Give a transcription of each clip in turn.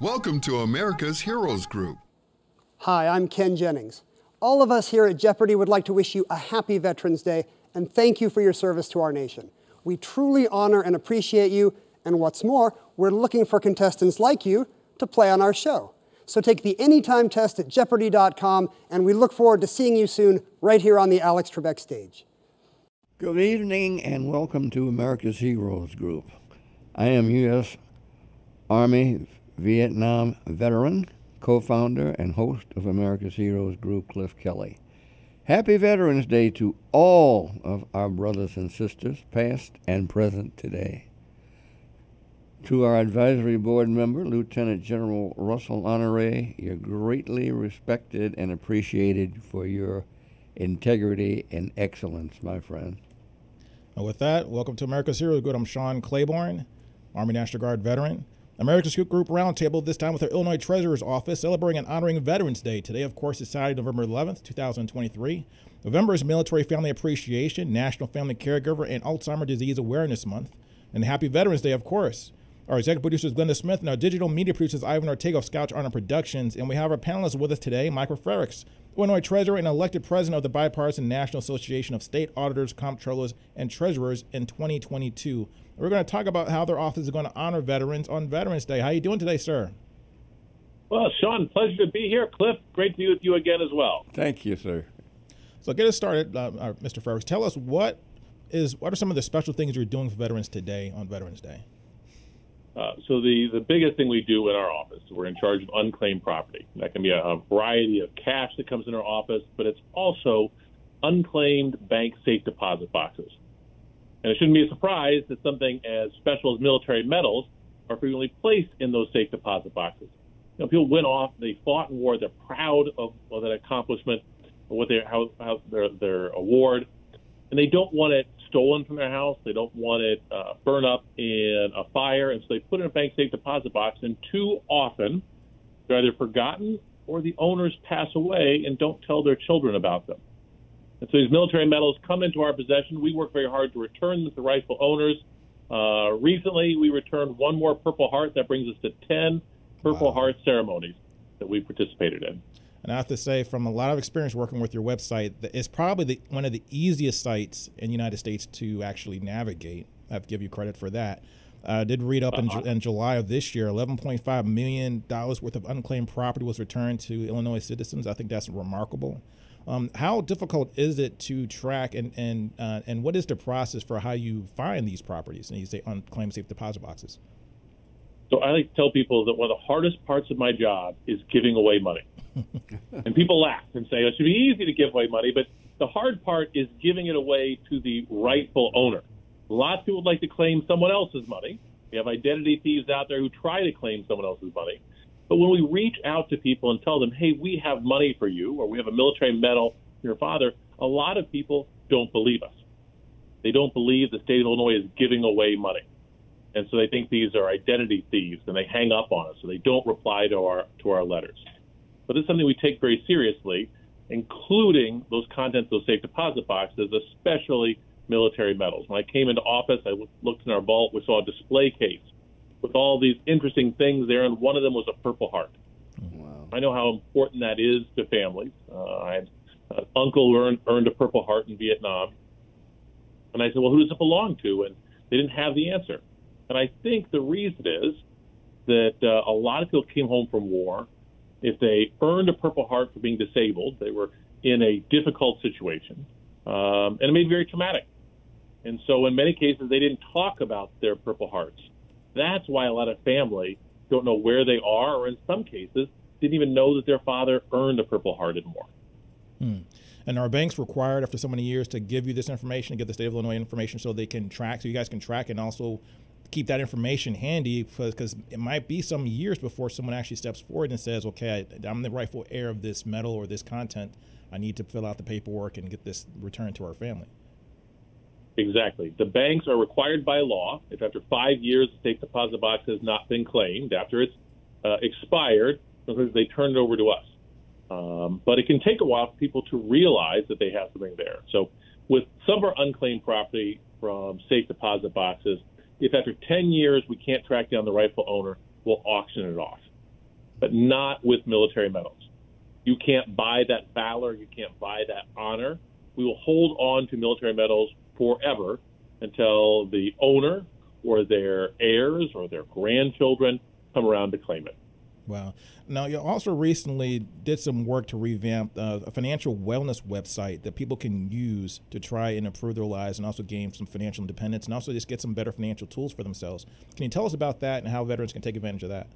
Welcome to America's Heroes Group. Hi, I'm Ken Jennings. All of us here at Jeopardy would like to wish you a happy Veterans Day and thank you for your service to our nation. We truly honor and appreciate you, and what's more, we're looking for contestants like you to play on our show. So take the Anytime test at Jeopardy.com, and we look forward to seeing you soon right here on the Alex Trebek stage. Good evening and welcome to America's Heroes Group. I am U.S. Army Vietnam veteran, co-founder and host of America's Heroes Group, Cliff Kelley. Happy Veterans Day to all of our brothers and sisters, past and present today. To our advisory board member, Lieutenant General Russell Honore, you're greatly respected and appreciated for your integrity and excellence, my friend. And with that, welcome to America's Heroes Group. I'm Sean Claiborne, Army National Guard veteran. America's Group Roundtable, this time with our Illinois Treasurer's Office, celebrating and honoring Veterans Day. Today, of course, is Saturday, November 11th, 2023. November is Military Family Appreciation, National Family Caregiver, and Alzheimer's Disease Awareness Month. And Happy Veterans Day, of course. Our executive producer is Glenda Smith, and our digital media producer is Ivan Ortega of Scouch Arnold Productions. And we have our panelists with us today, Michael Frerichs, Illinois Treasurer and elected president of the Bipartisan National Association of State Auditors, Comptrollers, and Treasurers in 2022. We're going to talk about how their office is going to honor veterans on Veterans Day. How are you doing today, sir? Well, Sean, pleasure to be here. Cliff, great to be with you again as well. Thank you, sir. So get us started, Mr. Frerichs. Tell us what are some of the special things you're doing for veterans today on Veterans Day? So the biggest thing we do in our office, we're in charge of unclaimed property. That can be a variety of cash that comes in our office, but it's also unclaimed bank safe deposit boxes. And it shouldn't be a surprise that something as special as military medals are frequently placed in those safe deposit boxes. You know, people went off, they fought in war, they're proud of that accomplishment, or what their award, and they don't want it stolen from their house. They don't want it burned up in a fire, and so they put it in a bank safe deposit box. And too often, they're either forgotten or the owners pass away and don't tell their children about them. And so these military medals come into our possession. We work very hard to return them to rightful owners. Recently, we returned one more Purple Heart. That brings us to 10 Purple Heart ceremonies that we participated in. And I have to say, from a lot of experience working with your website, it's probably one of the easiest sites in the United States to actually navigate. I have to give you credit for that. I did read up in July of this year, $11.5 million worth of unclaimed property was returned to Illinois citizens. I think that's remarkable. How difficult is it to track, and what is the process for how you find these properties and these unclaimed safe deposit boxes? So I like to tell people that one of the hardest parts of my job is giving away money. And people laugh and say, it should be easy to give away money, but the hard part is giving it away to the rightful owner. Lots of people would like to claim someone else's money. We have identity thieves out there who try to claim someone else's money. But when we reach out to people and tell them, hey, we have money for you, or we have a military medal for your father, a lot of people don't believe us. They don't believe the state of Illinois is giving away money. And so they think these are identity thieves, and they hang up on us, so they don't reply to our letters. But this is something we take very seriously, including those contents, those safe deposit boxes, especially military medals. When I came into office, I looked in our vault, we saw a display case with all these interesting things there, and one of them was a Purple Heart. Wow. I know how important that is to families. I had an uncle who earned a Purple Heart in Vietnam. And I said, well, who does it belong to? And they didn't have the answer. And I think the reason is that a lot of people came home from war. If they earned a Purple Heart for being disabled, they were in a difficult situation, and it made it very traumatic. And so in many cases, they didn't talk about their Purple Hearts. That's why a lot of family don't know where they are, or in some cases, didn't even know that their father earned a Purple Heart in war. And are banks required after so many years to give you this information, to get the state of Illinois information so they can track, so you guys can track and also keep that information handy, because it might be some years before someone actually steps forward and says, okay, I'm the rightful heir of this medal or this content. I need to fill out the paperwork and get this returned to our family. Exactly. The banks are required by law, if after 5 years the safe deposit box has not been claimed, after it's expired, they turn it over to us. But it can take a while for people to realize that they have something there. So with some of our unclaimed property from safe deposit boxes, if after 10 years we can't track down the rightful owner, we'll auction it off. but not with military medals. You can't buy that valor. You can't buy that honor. We will hold on to military medals forever until the owner or their heirs or their grandchildren come around to claim it. Wow. Now, you also recently did some work to revamp a financial wellness website that people can use to try and improve their lives and also gain some financial independence and also just get some better financial tools for themselves. Can you tell us about that and how veterans can take advantage of that?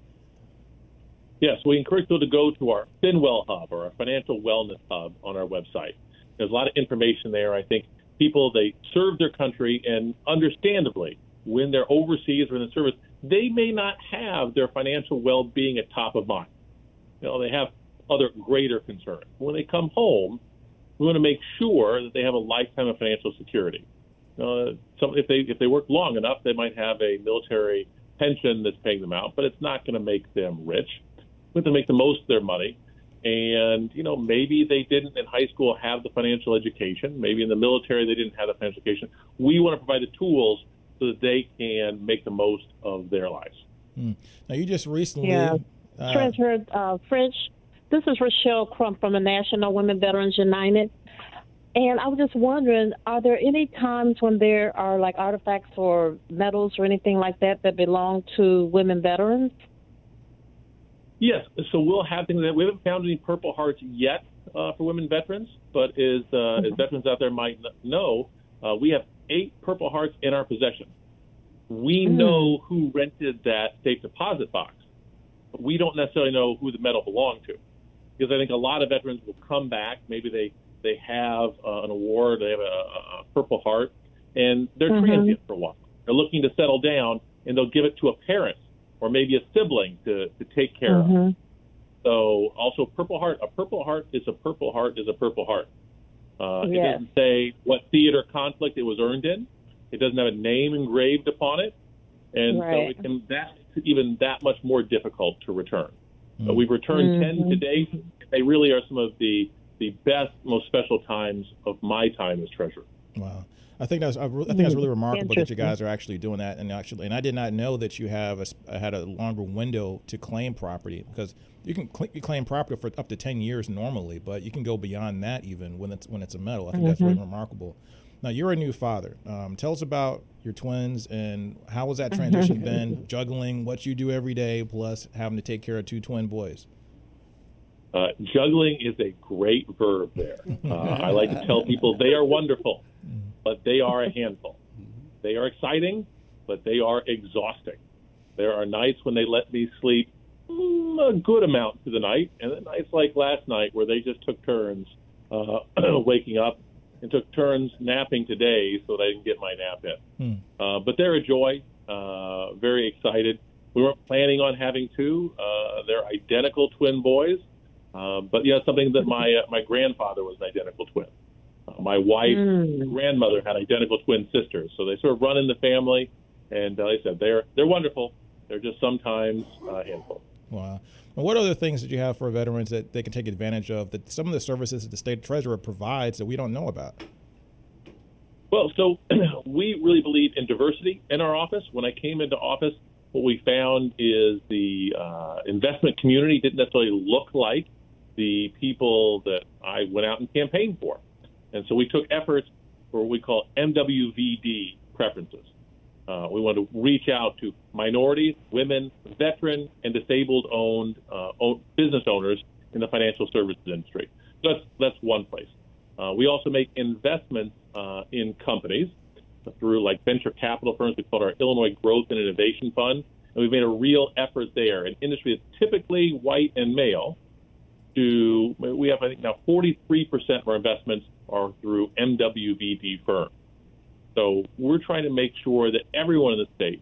Yes, we encourage people to go to our FinWell Hub or our Financial Wellness Hub on our website. There's a lot of information there. I think people, they serve their country, and understandably, when they're overseas or in the service, they may not have their financial well-being at top of mind. You know, they have other greater concerns. When they come home, we want to make sure that they have a lifetime of financial security. If they work long enough, they might have a military pension that's paying them out, but it's not going to make them rich. We have to make the most of their money. And, you know, maybe they didn't in high school have the financial education. Maybe in the military they didn't have the financial education. We want to provide the tools so that they can make the most of their lives. Now, you just recently... Treasurer French, this is Rochelle Crump from the National Women Veterans United. And I was just wondering, are there any times when there are like artifacts or medals or anything like that that belong to women veterans? Yes, so we'll have things that we haven't found any Purple Hearts yet for women veterans, but as veterans out there might know, we have 8 Purple Hearts in our possession. We know who rented that safe deposit box, but we don't necessarily know who the medal belonged to, because I think a lot of veterans will come back. Maybe they have an award, they have a Purple Heart, and they're transient for a while. They're looking to settle down, and they'll give it to a parent or maybe a sibling to take care of. So also Purple Heart, a Purple Heart is a Purple Heart is a Purple Heart. It doesn't say what theater conflict it was earned in. It doesn't have a name engraved upon it. And so that's even that much more difficult to return. We've returned 10 to date. They really are some of the best, most special times of my time as treasurer. Wow. I think that's really remarkable that you guys are actually doing that, and I did not know that you had a longer window to claim property, because you can claim property for up to 10 years normally, but you can go beyond that even when it's a medal. I think that's really remarkable. Now, you're a new father. Tell us about your twins and how has that transition been, juggling what you do every day plus having to take care of 2 twin boys. Juggling is a great verb there. I like to tell people they are wonderful, but they are a handful. They are exciting, but they are exhausting. There are nights when they let me sleep a good amount through the night, and then nights like last night where they just took turns waking up and took turns napping today so that I didn't get my nap in. But they're a joy, very excited. We weren't planning on having 2. They're identical twin boys. But something that my grandfather was an identical twin. My wife's grandmother had identical twin sisters, so they sort of run in the family. And like I said, they're wonderful. They're just sometimes a handful. Wow. And what other things did you have for veterans that they can take advantage of, that some of the services that the state treasurer provides that we don't know about? Well, so we really believe in diversity in our office. When I came into office, what we found is the investment community didn't necessarily look like the people that I went out and campaigned for. And so we took efforts for what we call MWVD preferences. We want to reach out to minorities, women, veteran, and disabled-owned business owners in the financial services industry. So that's one place. We also make investments in companies through like venture capital firms. We call it our Illinois Growth and Innovation Fund. And we've made a real effort there. An industry that's typically white and male, we have, I think, now 43% of our investments are through MWVD firms. So we're trying to make sure that everyone in the state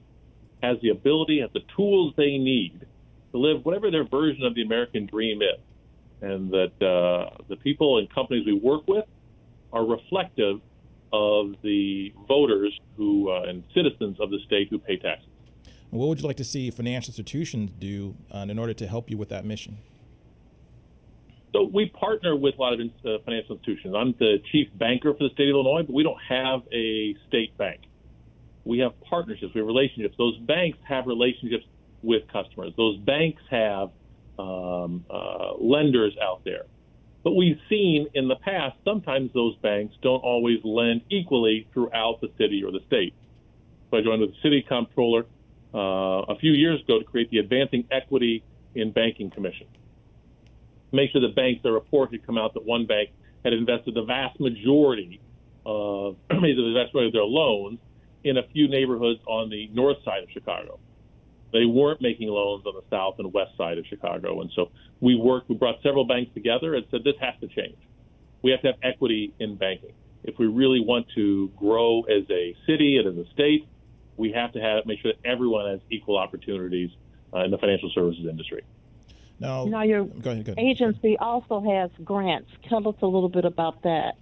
has the ability, has the tools they need to live whatever their version of the American dream is, and that the people and companies we work with are reflective of the voters who and citizens of the state who pay taxes. What would you like to see financial institutions do in order to help you with that mission? So we partner with a lot of financial institutions. I'm the chief banker for the state of Illinois, but we don't have a state bank. We have partnerships. We have relationships. Those banks have relationships with customers. Those banks have lenders out there. But we've seen in the past, sometimes those banks don't always lend equally throughout the city or the state. So I joined with the city comptroller a few years ago to create the Advancing Equity in Banking Commission. Make sure the banks, the report had come out that one bank had invested the vast majority of their loans in a few neighborhoods on the north side of Chicago. They weren't making loans on the south and west side of Chicago. And so we brought several banks together and said, this has to change. We have to have equity in banking. If we really want to grow as a city and as a state, we have to make sure that everyone has equal opportunities in the financial services industry. Now your go ahead. agency also has grants. Tell us a little bit about that.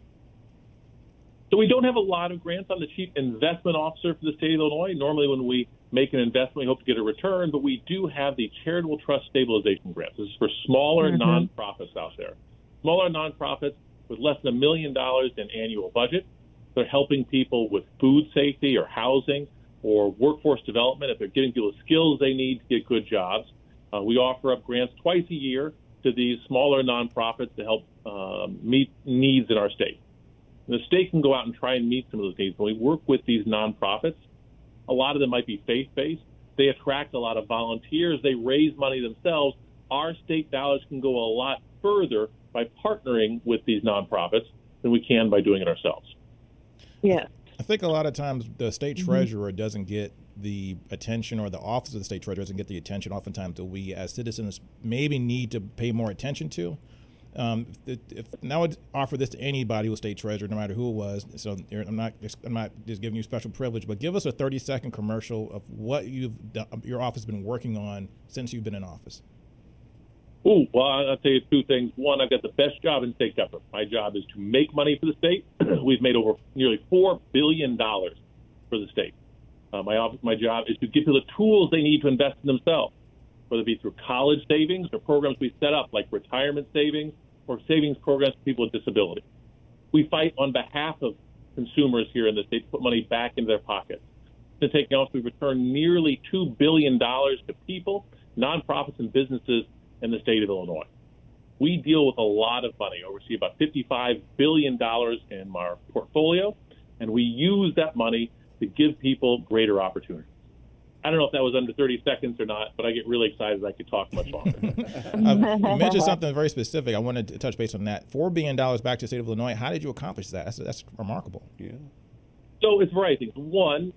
So we don't have a lot of grants. I'm the chief investment officer for the state of Illinois. Normally when we make an investment, we hope to get a return, but we do have the Charitable Trust Stabilization Grants. This is for smaller nonprofits out there. Smaller nonprofits with less than $1 million in annual budget. They're helping people with food safety or housing or workforce development if they're getting people the skills they need to get good jobs. We offer up grants twice a year to these smaller nonprofits to help meet needs in our state. The state can go out and try and meet some of those needs. When we work with these nonprofits, a lot of them might be faith-based. They attract a lot of volunteers. They raise money themselves. Our state dollars can go a lot further by partnering with these nonprofits than we can by doing it ourselves. Yeah. I think a lot of times the state treasurer doesn't get the attention, or the office of the state treasurer doesn't get the attention oftentimes that we as citizens maybe need to pay more attention to. And I would offer this to anybody who was state treasurer, no matter who it was. So I'm not just giving you special privilege, but give us a 30-second commercial of what your office has been working on since you've been in office. Well, I'll tell you two things. One, I've got the best job in state government. My job is to make money for the state. We've made over nearly $4 billion for the state. My job is to give people the tools they need to invest in themselves, whether it be through college savings or programs we set up like retirement savings or savings programs for people with disability. We fight on behalf of consumers here in the state to put money back into their pockets. To take out, we've returned nearly $2 billion to people, nonprofits, and businesses in the state of Illinois. We deal with a lot of money, oversee about $55 billion in our portfolio, and we use that money to give people greater opportunities. I don't know if that was under 30 seconds or not, but I get really excited I could talk much longer. You mentioned something very specific. I wanted to touch base on that. $4 billion back to the state of Illinois. How did you accomplish that? That's remarkable. Yeah. So it's a variety of things. One,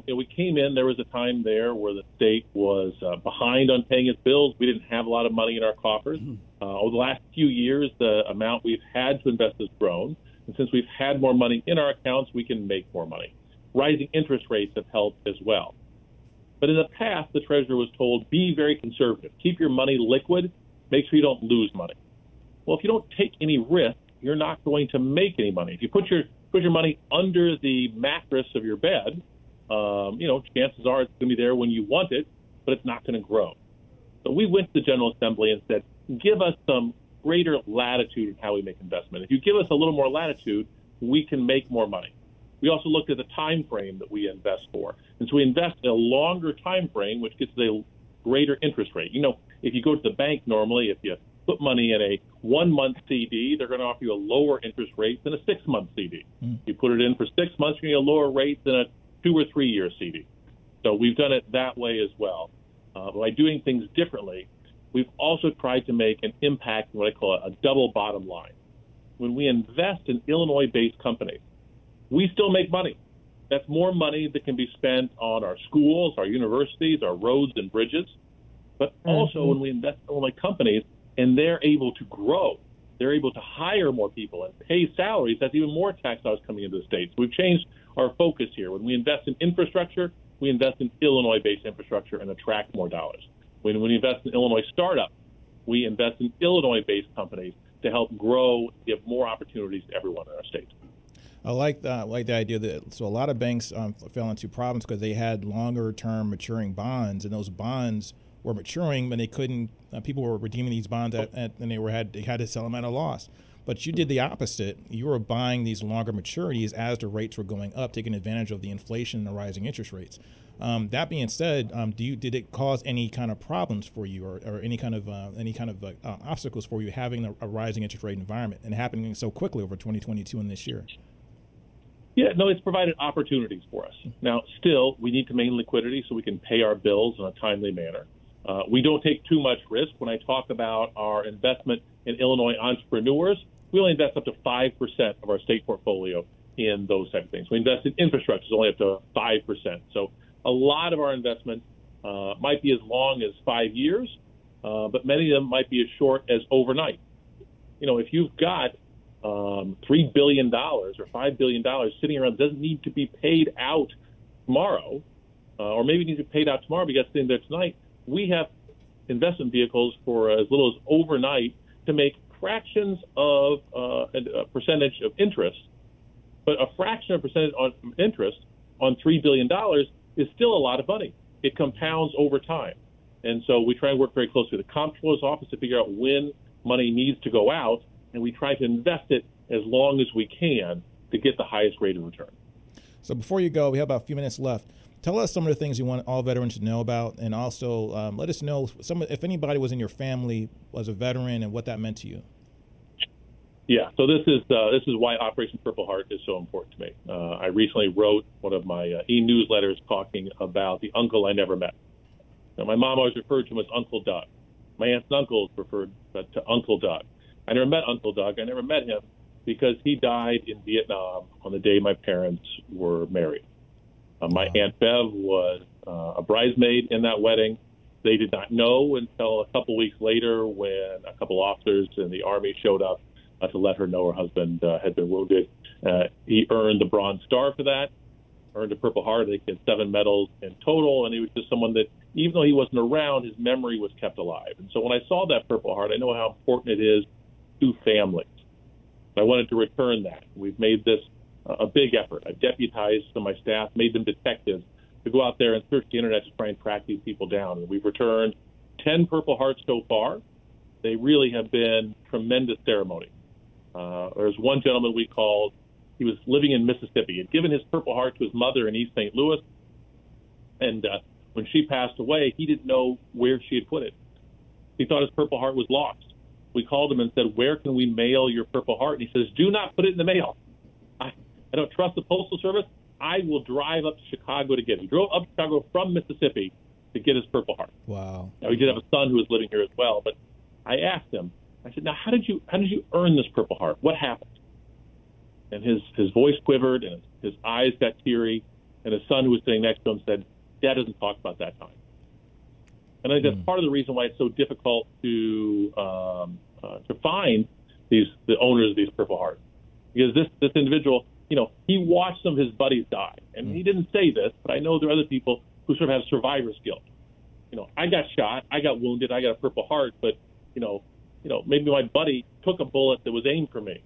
we came in, there was a time there where the state was behind on paying its bills. We didn't have a lot of money in our coffers. Over the last few years, the amount we've had to invest has grown. And since we've had more money in our accounts, we can make more money. Rising interest rates have helped as well. But in the past, the treasurer was told, be very conservative. Keep your money liquid. Make sure you don't lose money. Well, if you don't take any risk, you're not going to make any money. If you put your money under the mattress of your bed, chances are it's going to be there when you want it, but it's not going to grow. So we went to the General Assembly and said, give us some greater latitude in how we make investment. If you give us a little more latitude, we can make more money. We also looked at the time frame that we invest for. And so we invest in a longer time frame, which gets a greater interest rate. If you go to the bank normally, if you put money in a 1-month CD, they're going to offer you a lower interest rate than a 6-month CD. You put it in for 6 months, you're going to get a lower rate than a 2 or 3 year CD. So we've done it that way as well. By doing things differently, we've also tried to make an impact in what I call a double bottom line. When we invest in Illinois-based companies, we still make money. That's more money that can be spent on our schools, our universities, our roads and bridges. But also when we invest in Illinois companies and they're able to grow, they're able to hire more people and pay salaries, that's even more tax dollars coming into the state. So we've changed our focus here. When we invest in infrastructure, we invest in Illinois-based infrastructure and attract more dollars. When we invest in Illinois startups, we invest in Illinois-based companies to help grow, give more opportunities to everyone in our state. I like the idea that a lot of banks fell into problems because they had longer-term maturing bonds, and those bonds were maturing, but they couldn't. People were redeeming these bonds, and they had to sell them at a loss. But you did the opposite. You were buying these longer maturities as the rates were going up, taking advantage of the inflation and the rising interest rates. That being said, did it cause any kind of problems for you, or any kind of obstacles for you having a rising interest rate environment and happening so quickly over 2022 and this year? Yeah, no, it's provided opportunities for us. Now, still, we need to maintain liquidity so we can pay our bills in a timely manner. We don't take too much risk. When I talk about our investment in Illinois entrepreneurs, we only invest up to 5% of our state portfolio in those type of things. We invest in infrastructure, only up to 5%. So a lot of our investments might be as long as 5 years, but many of them might be as short as overnight. You know, if you've got $3 billion or $5 billion sitting around, doesn't need to be paid out tomorrow, or maybe needs to be paid out tomorrow because it's sitting there tonight. We have investment vehicles for as little as overnight to make fractions of a percentage of interest, but a fraction of percentage on interest on $3 billion is still a lot of money. It compounds over time. And so we try and work very closely with the Comptroller's office to figure out when money needs to go out, and we try to invest it as long as we can to get the highest rate of return. So before you go, we have about a few minutes left. Tell us some of the things you want all veterans to know about, and also let us know if anybody was in your family was a veteran and what that meant to you. Yeah, so this is why Operation Purple Heart is so important to me. I recently wrote one of my e-newsletters talking about the uncle I never met. Now, my mom always referred to him as Uncle Doug. My aunts and uncles referred to Uncle Doug. I never met Uncle Doug. I never met him because he died in Vietnam on the day my parents were married. My Aunt Bev was a bridesmaid in that wedding. They did not know until a couple weeks later when a couple officers in the Army showed up to let her know her husband had been wounded. He earned the Bronze Star for that, earned a Purple Heart. I think he had 7 medals in total, and he was just someone that, even though he wasn't around, his memory was kept alive. And so when I saw that Purple Heart, I know how important it is to families. I wanted to return that. We've made this a big effort. I've deputized some of my staff, made them detectives to go out there and search the internet to try and track these people down. And we've returned 10 Purple Hearts so far. They really have been tremendous ceremony. There's one gentleman we called, he was living in Mississippi. He had given his Purple Heart to his mother in East St. Louis. And when she passed away, he didn't know where she had put it. He thought his Purple Heart was lost. We called him and said, where can we mail your Purple Heart? And he says, do not put it in the mail. I don't trust the Postal Service. I will drive up to Chicago to get it. He drove up to Chicago from Mississippi to get his Purple Heart. Wow. Now, he did have a son who was living here as well. But I asked him, I said, now, how did you earn this Purple Heart? What happened? And his voice quivered and his eyes got teary. And his son who was sitting next to him said, Dad doesn't talk about that time. And I think that's part of the reason why it's so difficult to find the owners of these Purple Hearts. Because this individual, you know, he watched some of his buddies die. And he didn't say this, but I know there are other people who sort of have survivor's guilt. You know, I got shot, I got wounded, I got a Purple Heart, but, you know, maybe my buddy took a bullet that was aimed for me.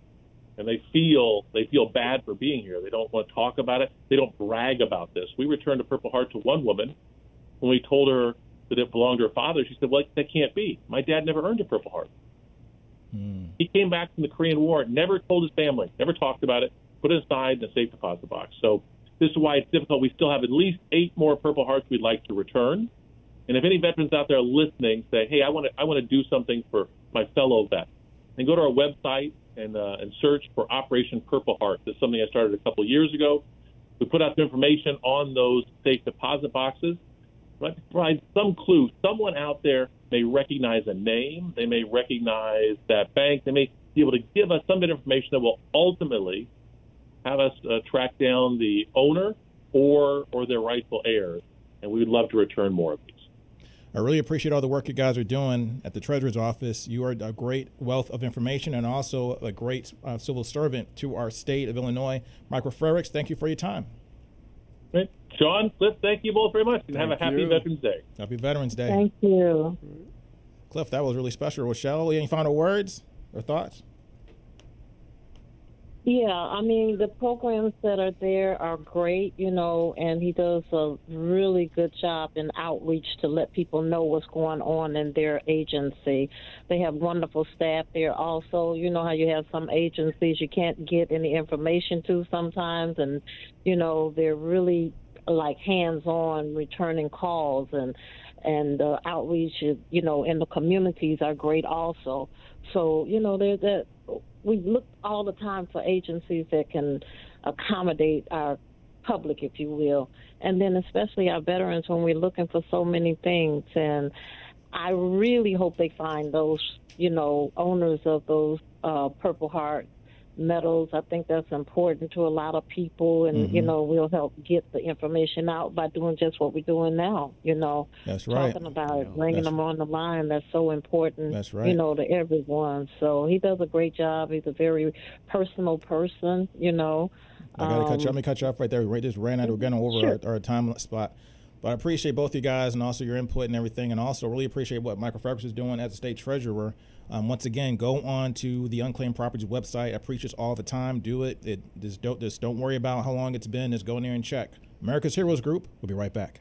And they feel bad for being here. They don't want to talk about it. They don't brag about this. We returned a Purple Heart to one woman. When we told her that it belonged to her father, she said, well, that can't be. My dad never earned a Purple Heart. He came back from the Korean War, never told his family, never talked about it, put it aside in a safe deposit box. So this is why it's difficult. We still have at least 8 more Purple Hearts we'd like to return. And if any veterans out there listening say, hey, I want to do something for my fellow vets, then go to our website and search for Operation Purple Heart. This is something I started a couple of years ago. We put out the information on those safe deposit boxes, right, to provide some clue. Someone out there may recognize a name. They may recognize that bank. They may be able to give us some bit of information that will ultimately have us track down the owner or their rightful heirs. And we would love to return more of these. I really appreciate all the work you guys are doing at the Treasurer's Office. You are a great wealth of information and also a great civil servant to our state of Illinois. Michael Frerichs, thank you for your time. Right. Sean, Cliff, thank you both very much, and have a happy Veterans Day. Happy Veterans Day. Thank you. Cliff, that was really special. Rochelle, any final words or thoughts? Yeah, I mean, the programs that are there are great, and he does a really good job in outreach to let people know what's going on in their agency. They have wonderful staff there also. You know how you have some agencies you can't get any information to sometimes, and, they're really like hands-on returning calls, and outreach, in the communities are great also. So, we look all the time for agencies that can accommodate our public, if you will, and then especially our veterans when we're looking for so many things. And I really hope they find those, owners of those Purple Heart medals. I think that's important to a lot of people, and we'll help get the information out by doing just what we're doing now. That's right. Talking about it, bringing them on the line. That's so important. That's right. To everyone. So he does a great job. He's a very personal person. I got to cut you. Let me cut you off right there. We just ran out. We're getting over our time spot. But I appreciate both you guys and also your input and everything, and also really appreciate what Michael Frerichs is doing as a state treasurer. Once again, go on to the Unclaimed Properties website. I preach this all the time. Do it. Just don't worry about how long it's been. Just go in there and check. America's Heroes Group. We'll be right back.